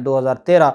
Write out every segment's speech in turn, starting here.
2013,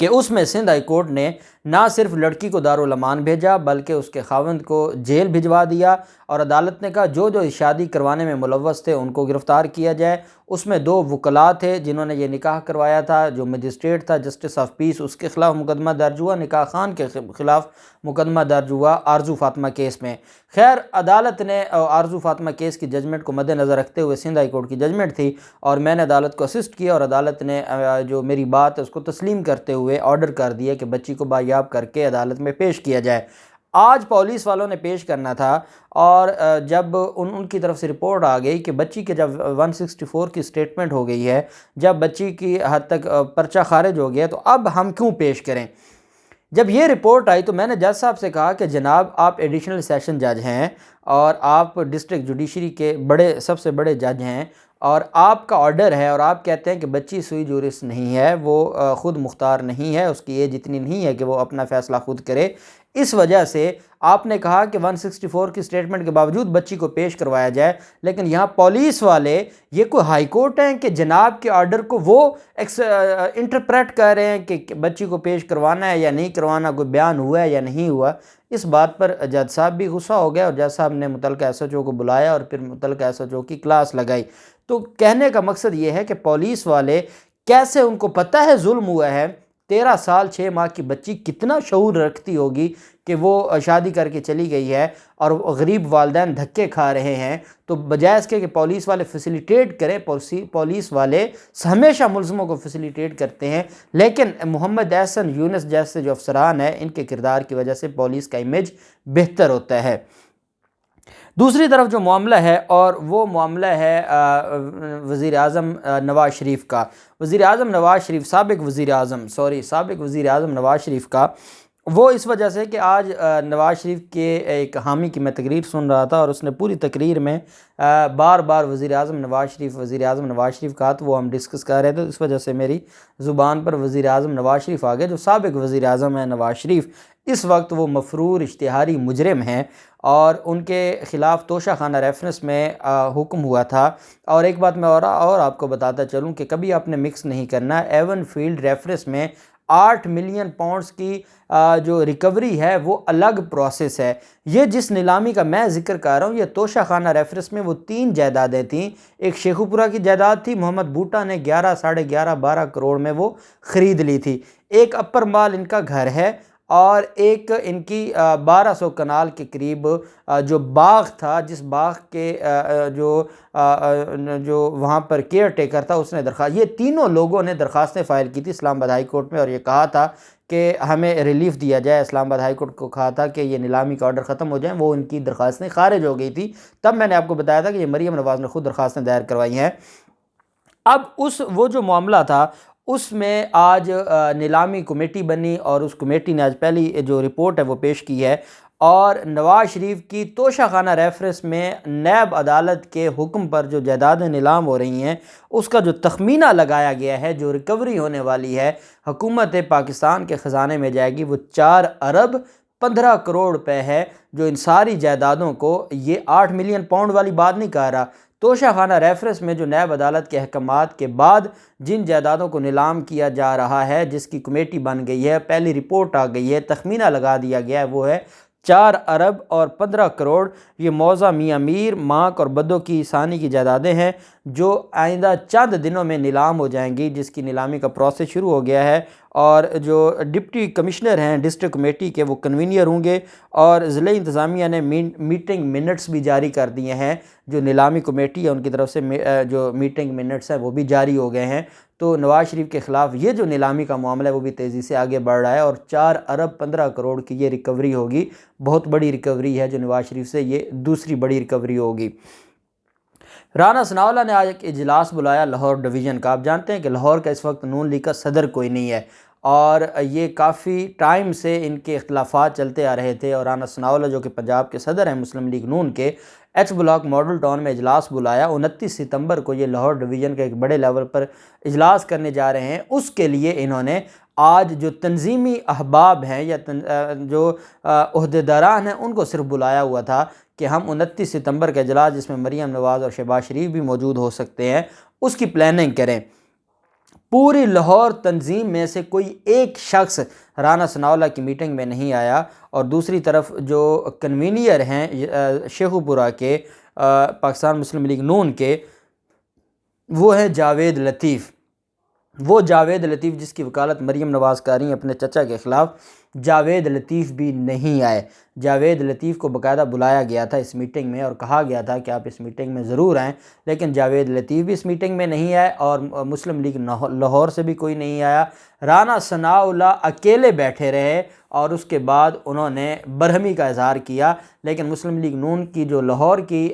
کہ اس میں Sindh high court نے نہ صرف لڑکی کو دارالامان بھیجا بلکہ اس کے خاوند کو جیل بھجوا دیا، اور عدالت نے کہا جو شادی کروانے میں ملوث تھے ان کو گرفتار کیا جائے۔ اس میں 2 وکلاء تھے جنہوں نے یہ نکاح کروایا تھا، جو مجسٹریٹ تھا جسٹس آف پیس، اس کے خلاف مقدمہ درج ہوا، نکاح خان کے خلاف مقدمہ درج ہوا آرزو فاطمہ کیس میں۔ خیر عدالت نے آرزو فاطمہ کیس کی ججمنٹ کو مد نظر رکھتے ہوئے، سندھ ہائی کورٹ کی ججمنٹ تھی اور میں نے عدالت کو اسسٹ کیا، اور عدالت نے جو میری بات ہے اس کو تسلیم کرتے ہوئے آرڈر کر دیا کہ بچی کو بایاب کر کے عدالت میں پیش کیا جائے۔ آج پولیس والوں نے پیش کرنا تھا، اور جب ان کی طرف سے رپورٹ آ گئی کہ بچی کے جب 164 کی سٹیٹمنٹ ہو گئی ہے، جب بچی کی حد تک پرچہ خارج ہو گیا، تو اب ہم کیوں پیش کریں؟ جب یہ رپورٹ آئی تو میں نے جج صاحب سے کہا کہ جناب آپ ایڈیشنل سیشن جج ہیں اور آپ ڈسٹرکٹ جوڈیشری کے سب سے بڑے جج ہیں، اور آپ کا آرڈر ہے اور آپ کہتے ہیں کہ بچی سوئی جورس نہیں ہے، وہ خود مختار نہیں ہے، اس کی ایج اتنی نہیں ہے کہ وہ اپنا فیصلہ خود کرے، اس وجہ سے آپ نے کہا کہ 164 کی سٹیٹمنٹ کے باوجود بچی کو پیش کروایا جائے۔ لیکن یہاں پولیس والے یہ کوئی ہائی کورٹ ہیں کہ جناب کے آرڈر کو وہ انٹرپریٹ کر رہے ہیں کہ بچی کو پیش کروانا ہے یا نہیں کروانا، کوئی بیان ہوا ہے یا نہیں ہوا۔ اس بات پر جج صاحب بھی غصہ ہو گیا، اور جج صاحب نے متعلقہ ایس ایچ او کو بلایا اور پھر متعلقہ ایس ایچ او کی کلاس لگائی۔ تو کہنے کا مقصد یہ ہے کہ پولیس والے کیسے، ان کو پتہ ہے ظلم ہوا ہے، 13 سال 6 ماہ کی بچی کتنا شعور رکھتی ہوگی کہ وہ شادی کر کے چلی گئی ہے اور غریب والدین دھکے کھا رہے ہیں، تو بجائے اس کے کہ پولیس والے فیسیلیٹیٹ کریں، پولیس والے ہمیشہ ملزموں کو فیسیلیٹیٹ کرتے ہیں، لیکن محمد احسن یونس جیسے جو افسران ہیں ان کے کردار کی وجہ سے پولیس کا امیج بہتر ہوتا ہے۔ دوسری طرف جو معاملہ ہے، اور وہ معاملہ ہے وزیر اعظم نواز شریف کا۔ وزیر اعظم نواز شریف، سابق وزیر اعظم نواز شریف کا، وہ اس وجہ سے کہ آج نواز شریف کے ایک حامی کی میں تقریر سن رہا تھا، اور اس نے پوری تقریر میں بار بار وزیر اعظم نواز شریف کہا، تو وہ ہم ڈسکس کر رہے تھے، اس وجہ سے میری زبان پر وزیر اعظم نواز شریف آ گئے۔ جو سابق وزیر اعظم ہیں نواز شریف، اس وقت وہ مفرور اشتہاری مجرم ہیں، اور ان کے خلاف توشہ خانہ ریفرنس میں حکم ہوا تھا۔ اور ایک بات میں اور آپ کو بتاتا چلوں کہ کبھی آپ نے مکس نہیں کرنا، ایون فیلڈ ریفرنس میں 8 ملین پاؤنڈز کی جو ریکوری ہے وہ الگ پروسیس ہے۔ یہ جس نیلامی کا میں ذکر کر رہا ہوں، یہ توشہ خانہ ریفرنس میں وہ 3 جائیدادیں تھیں۔ ایک شیخو پورہ کی جائیداد تھی، محمد بوٹا نے 11 ساڑھے 11 12 کروڑ میں وہ خرید لی تھی۔ ایک اپر مال ان کا گھر ہے، اور ایک ان کی 1200 کنال کے قریب جو باغ تھا، جس باغ کے جو وہاں پر کیئر ٹیکر تھا، اس نے یہ تینوں لوگوں نے درخواستیں فائل کی تھی اسلام آباد ہائی کورٹ میں، اور یہ کہا تھا کہ ہمیں ریلیف دیا جائے۔ اسلام آباد ہائی کورٹ کو کہا تھا کہ یہ نیلامی کا آرڈر ختم ہو جائیں، وہ ان کی درخواستیں خارج ہو گئی تھی۔ تب میں نے آپ کو بتایا تھا کہ یہ مریم نواز نے خود درخواستیں دائر کروائی ہیں۔ اب وہ جو معاملہ تھا، اس میں آج نیلامی کمیٹی بنی، اور اس کمیٹی نے آج پہلی جو رپورٹ ہے وہ پیش کی ہے، اور نواز شریف کی توشہ خانہ ریفرنس میں نیب عدالت کے حکم پر جو جائیدادیں نیلام ہو رہی ہیں، اس کا جو تخمینہ لگایا گیا ہے، جو ریکوری ہونے والی ہے حکومت پاکستان کے خزانے میں جائے گی، وہ 4 ارب 15 کروڑ روپے ہے، جو ان ساری جائیدادوں کو، یہ 8 ملین پاؤنڈ والی بات نہیں کہہ رہا، توشہ خانہ ریفرنس میں جو نیب عدالت کے احکامات کے بعد جن جائیدادوں کو نیلام کیا جا رہا ہے، جس کی کمیٹی بن گئی ہے، پہلی رپورٹ آ گئی ہے، تخمینہ لگا دیا گیا ہے، وہ ہے 4 ارب اور 15 کروڑ۔ یہ موضع میاں میر، ماک اور بدو کی ثانی کی جائیدادیں ہیں، جو آئندہ چند دنوں میں نیلام ہو جائیں گی، جس کی نیلامی کا پروسیس شروع ہو گیا ہے، اور جو ڈپٹی کمشنر ہیں ڈسٹرکٹ کمیٹی کے، وہ کنوینئر ہوں گے، اور ضلعی انتظامیہ نے میٹنگ منٹس بھی جاری کر دیے ہیں، جو نیلامی کمیٹی ہے ان کی طرف سے جو میٹنگ منٹس ہیں وہ بھی جاری ہو گئے ہیں۔ تو نواز شریف کے خلاف یہ جو نیلامی کا معاملہ ہے وہ بھی تیزی سے آگے بڑھ رہا ہے، اور 4 ارب 15 کروڑ کی یہ ریکوری ہوگی، بہت بڑی ریکوری ہے جو نواز شریف سے، یہ دوسری بڑی ریکوری ہوگی۔ رانا ثناءاللہ نے آج ایک اجلاس بلایا لاہور ڈویژن کا۔ آپ جانتے ہیں کہ لاہور کا اس وقت نون لیگ کا صدر کوئی نہیں ہے، اور یہ کافی ٹائم سے ان کے اختلافات چلتے آ رہے تھے، اور رانا ثناءاللہ جو کہ پنجاب کے صدر ہیں مسلم لیگ نون کے، ایچ بلاک ماڈل ٹاؤن میں اجلاس بلایا۔ 29 ستمبر کو یہ لاہور ڈویژن کے ایک بڑے لیول پر اجلاس کرنے جا رہے ہیں۔ اس کے لیے انہوں نے آج جو تنظیمی احباب ہیں یا جو عہدیداران ہیں ان کو صرف بلایا ہوا تھا کہ ہم 29 ستمبر کا اجلاس، جس میں مریم نواز اور شہباز شریف بھی موجود ہو سکتے ہیں، اس کی پلاننگ کریں۔ پوری لاہور تنظیم میں سے کوئی ایک شخص رانا ثناءاللہ کی میٹنگ میں نہیں آیا، اور دوسری طرف جو کنوینئر ہیں شیخو پورہ کے پاکستان مسلم لیگ نون کے، وہ ہے جاوید لطیف۔ وہ جاوید لطیف جس کی وکالت مریم نواز کر رہی ہیں اپنے چچا کے خلاف، جاوید لطیف بھی نہیں آئے۔ جاوید لطیف کو باقاعدہ بلایا گیا تھا اس میٹنگ میں اور کہا گیا تھا کہ آپ اس میٹنگ میں ضرور آئیں، لیکن جاوید لطیف بھی اس میٹنگ میں نہیں آئے اور مسلم لیگ لاہور سے بھی کوئی نہیں آیا۔ رانا ثناءاللہ اکیلے بیٹھے رہے اور اس کے بعد انہوں نے برہمی کا اظہار کیا، لیکن مسلم لیگ نون کی جو لاہور کی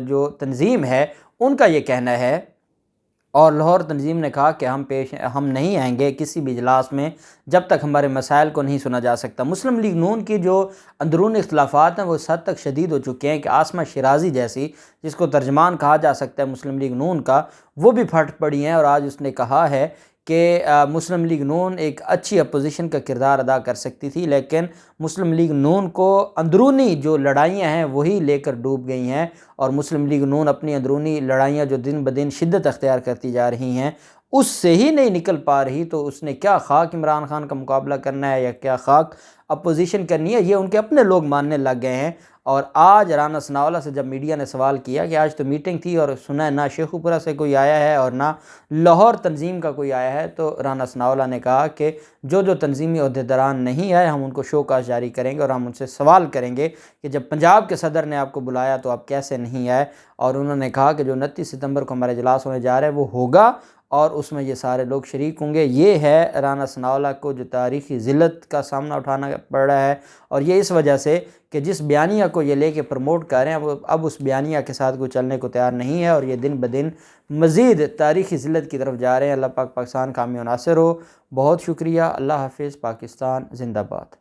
جو تنظیم ہے ان کا یہ کہنا ہے، اور لاہور تنظیم نے کہا کہ ہم نہیں آئیں گے کسی بھی اجلاس میں جب تک ہمارے مسائل کو نہیں سنا جا سکتا۔ مسلم لیگ نون کی جو اندرونی اختلافات ہیں وہ اس حد تک شدید ہو چکے ہیں کہ آسمہ شیرازی جیسی، جس کو ترجمان کہا جا سکتا ہے مسلم لیگ نون کا، وہ بھی پھٹ پڑی ہیں، اور آج اس نے کہا ہے کہ مسلم لیگ نون ایک اچھی اپوزیشن کا کردار ادا کر سکتی تھی، لیکن مسلم لیگ نون کو اندرونی جو لڑائیاں ہیں وہی لے کر ڈوب گئی ہیں، اور مسلم لیگ نون اپنی اندرونی لڑائیاں جو دن بدن شدت اختیار کرتی جا رہی ہیں اس سے ہی نہیں نکل پا رہی، تو اس نے کیا خاک عمران خان کا مقابلہ کرنا ہے یا کیا خاک اپوزیشن کرنی ہے، یہ ان کے اپنے لوگ ماننے لگ گئے ہیں۔ اور آج رانا ثناءاللہ سے جب میڈیا نے سوال کیا کہ آج تو میٹنگ تھی اور سنا ہے نہ شیخو پورہ سے کوئی آیا ہے اور نہ لاہور تنظیم کا کوئی آیا ہے، تو رانا ثناءاللہ نے کہا کہ جو تنظیمی عہدیداران نہیں آئے ہم ان کو شوکاز جاری کریں گے اور ہم ان سے سوال کریں گے کہ جب پنجاب کے صدر نے آپ کو بلایا تو آپ کیسے نہیں آئے، اور انہوں نے کہا کہ جو 29 ستمبر کو ہمارا اجلاس ہونے جا رہا ہے وہ ہوگا اور اس میں یہ سارے لوگ شریک ہوں گے۔ یہ ہے رانا ثناءاللہ کو جو تاریخی ذلت کا سامنا اٹھانا پڑ رہا ہے، اور یہ اس وجہ سے کہ جس بیانیہ کو یہ لے کے پروموٹ کر رہے ہیں اب اس بیانیہ کے ساتھ کوئی چلنے کو تیار نہیں ہے، اور یہ دن بدن مزید تاریخی ذلت کی طرف جا رہے ہیں۔ اللہ پاک پاکستان کامیاب و ناصر ہو۔ بہت شکریہ۔ اللہ حافظ۔ پاکستان زندہ باد۔